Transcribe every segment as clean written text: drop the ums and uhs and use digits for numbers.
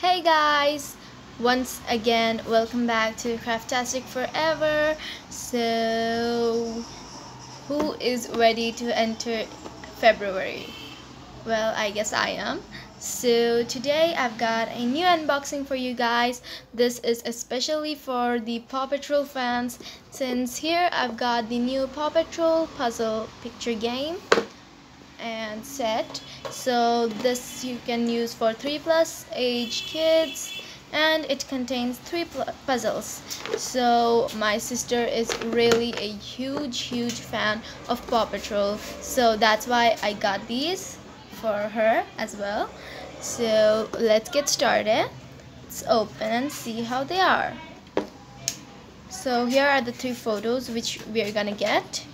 Hey guys! Once again, welcome back to Craftastic Forever. So, who is ready to enter February? Well, I guess I am. So, today I've got a new unboxing for you guys. This is especially for the Paw Patrol fans, since here I've got the new Paw Patrol puzzle picture game and set. So this you can use for 3+ age kids, and it contains three puzzles. So my sister is really a huge fan of Paw Patrol, so that's why I got these for her as well. So let's get started. Let's open and see how they are. So here are the three photos which we are gonna get.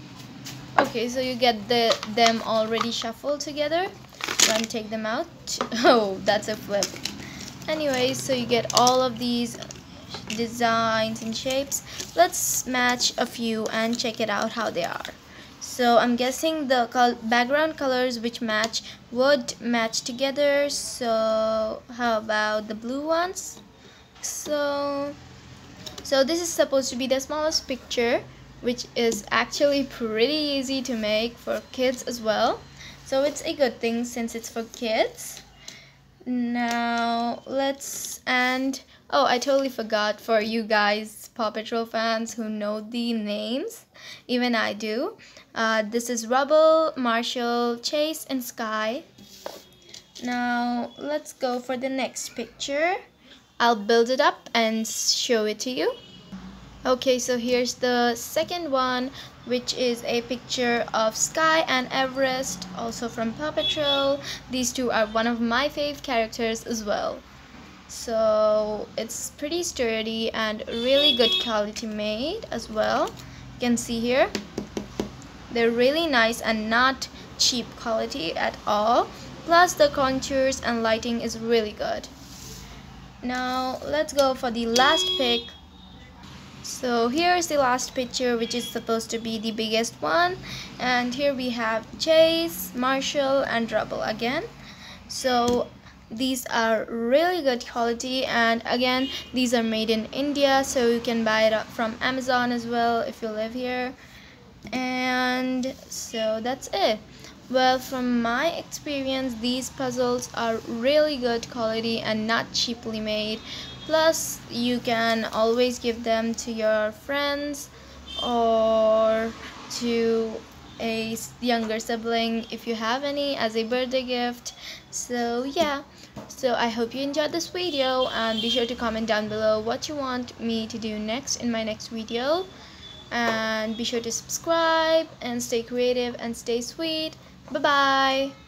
Okay, so you get them already shuffled together. So I'm take them out. Oh, that's a flip. Anyway, so you get all of these designs and shapes. Let's match a few and check it out how they are. So I'm guessing the background colors which match would match together. So how about the blue ones? So this is supposed to be the smallest picture, which is actually pretty easy to make for kids as well. So it's a good thing since it's for kids. Now oh, I totally forgot, for you guys Paw Patrol fans who know the names, even I do. This is Rubble, Marshall, Chase, and Sky. Now let's go for the next picture. I'll build it up and show it to you. Okay, so here's the second one, which is a picture of Sky and Everest, also from Paw Patrol. These two are one of my fave characters as well. So it's pretty sturdy and really good quality made as well. You can see here, they're really nice and not cheap quality at all. Plus the contours and lighting is really good. Now let's go for the last pick. So here is the last picture, which is supposed to be the biggest one, and here we have Chase, Marshall, and Rubble again. So these are really good quality, and again these are made in India, so you can buy it from Amazon as well if you live here. And so that's it. Well, from my experience, these puzzles are really good quality and not cheaply made. Plus you can always give them to your friends or to a younger sibling if you have any, as a birthday gift. So yeah, so I hope you enjoyed this video, and be sure to comment down below what you want me to do next in my next video. And be sure to subscribe and stay creative and stay sweet. Bye bye.